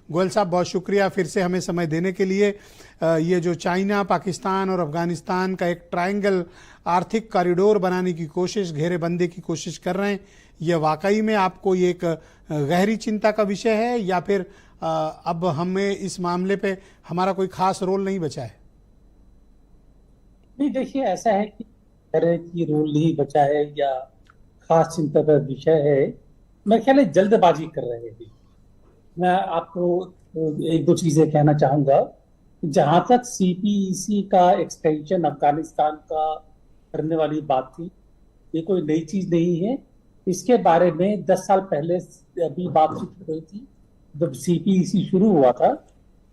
गोयल साहब, बहुत शुक्रिया फिर से हमें समय देने के लिए। ये जो चाइना, पाकिस्तान और अफगानिस्तान का एक ट्रायंगल आर्थिक कॉरिडोर बनाने की कोशिश, घेरेबंदी की कोशिश कर रहे हैं, ये वाकई में आपको ये एक गहरी चिंता का विषय है, या फिर अब हमें इस मामले पे हमारा कोई खास रोल नहीं बचा है? नहीं, देखिए, ऐसा है कि तरह की रोल नहीं बचा है या खास चिंता का विषय है। मैं ख्याल है जल्दबाजी कर रहे हैं। मैं आपको एक दो चीजें कहना चाहूंगा। जहां तक सीपीईसी का एक्सटेंशन अफगानिस्तान का करने वाली बात थी, ये कोई नई चीज नहीं है। इसके बारे में 10 साल पहले अभी बातचीत हो रही थी। जब सीपीईसी शुरू हुआ था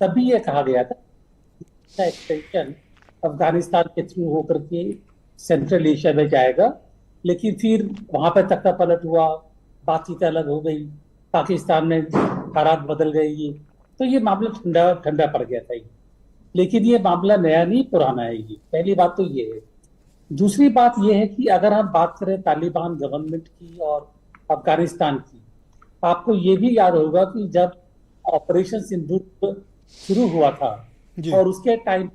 तभी ये कहा गया था एक्सटेंशन अफगानिस्तान के थ्रू होकर के सेंट्रल एशिया में जाएगा। लेकिन फिर वहां पर तख्ता पलट हुआ, बातचीत अलग हो गई, पाकिस्तान में हालात बदल गए। तो ये मामला ठंडा ठंडा पड़ गया था। लेकिन ये मामला नया नहीं, पुराना है। ये पहली बात तो ये है। दूसरी बात ये है कि अगर हम बात करें तालिबान गवर्नमेंट की और अफगानिस्तान की, आपको ये भी याद होगा कि जब ऑपरेशन सिंदूर शुरू हुआ था जी और उसके टाइम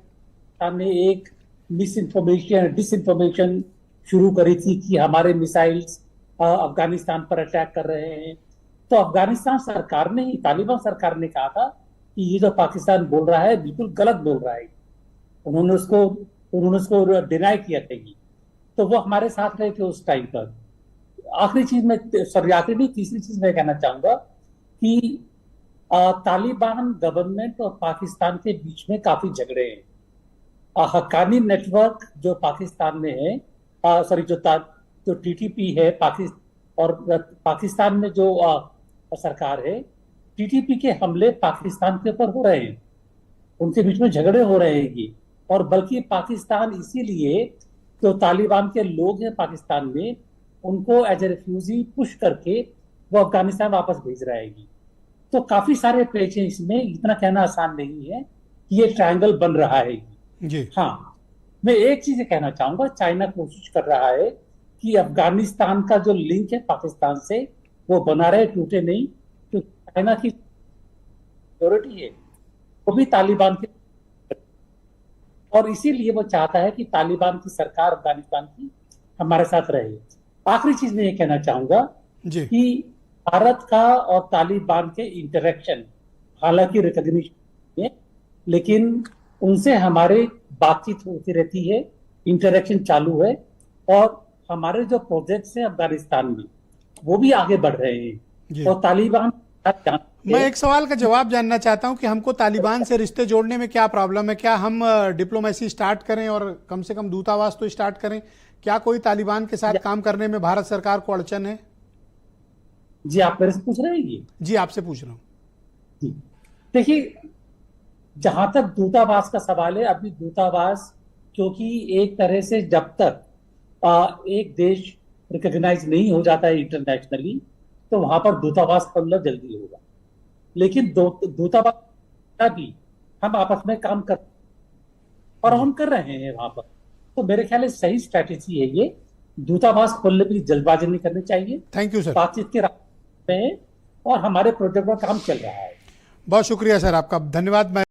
ने एक मिस इन्फॉर्मेशन, डिसइंफॉर्मेशन शुरू करी थी कि हमारे मिसाइल्स अफगानिस्तान पर अटैक कर रहे हैं। तो अफगानिस्तान सरकार ने ही, तालिबान सरकार ने कहा था कि ये जो पाकिस्तान बोल रहा है बिल्कुल गलत बोल रहा है। उन्होंने उसको डिनाई किया था। ये तो वो हमारे साथ रहे थे उस टाइम पर। आखिरी चीज में, सॉरी आखिरी नहीं, तीसरी चीज मैं कहना चाहूंगा कि तालिबान गवर्नमेंट और पाकिस्तान के बीच में काफी झगड़े हैं। हक्कानी नेटवर्क जो पाकिस्तान में है, सॉरी जो टीटीपी है और पाकिस्तान में जो सरकार है, टीटीपी के हमले पाकिस्तान के ऊपर हो रहे हैं। उनके बीच में झगड़े हो रहे हैं ये। और बल्कि पाकिस्तान इसीलिए, जो तालिबान के लोग हैं पाकिस्तान में, उनको एज ए रिफ्यूजी पुश करके वो अफगानिस्तान वापस भेज रहा है ये। तो काफी सारे पेच हैं इसमें, इतना कहना आसान नहीं है कि ये ट्रायंगल बन रहा है। जी हाँ, मैं एक चीज कहना चाहूंगा। चाइना कोशिश कर रहा है कि अफगानिस्तान का जो लिंक है पाकिस्तान से वो बना रहे, टूटे नहीं। तो चाइना की सिक्योरिटी है वो भी तालिबान के, और इसीलिए वो चाहता है कि तालिबान की सरकार अफगानिस्तान की हमारे साथ रहे। आखिरी चीज मैं ये कहना चाहूंगा जी कि भारत का और तालिबान के इंटरेक्शन, हालांकि रिकॉग्निशन है, लेकिन उनसे हमारे बातचीत होती रहती है, इंटरेक्शन चालू है। और हमारे जो प्रोजेक्ट्स हैं अफगानिस्तान में वो भी आगे बढ़ रहे जी। हैं। और तालिबान मैं एक सवाल का जवाब जानना चाहता हूं कि हमको तालिबान से रिश्ते जोड़ने में क्या प्रॉब्लम है? क्या हम डिप्लोमेसी स्टार्ट करें और कम से कम दूतावास तो स्टार्ट करें? क्या कोई तालिबान के साथ काम करने में भारत सरकार को अड़चन है? जी, आप मेरे से पूछ रहे हैं ये? जी, आपसे पूछ रहा हूँ। जी, देखिए, जहां तक दूतावास का सवाल है, अभी दूतावास, क्योंकि एक तरह से जब तक एक देश रिकॉग्नाइज नहीं हो जाता है इंटरनेशनली, तो वहां पर दूतावास खोलना जल्दी होगा। लेकिन दूतावास का भी हम आपस में काम कर, और जी हम कर रहे हैं वहां पर। तो मेरे ख्याल से सही स्ट्रैटेजी है ये। दूतावास खोलने की जल्दबाजी नहीं करनी चाहिए। Thank you sir. बातचीत के रास्ते में, और हमारे प्रोजेक्ट पर काम चल रहा है। बहुत शुक्रिया सर आपका, धन्यवाद। मैं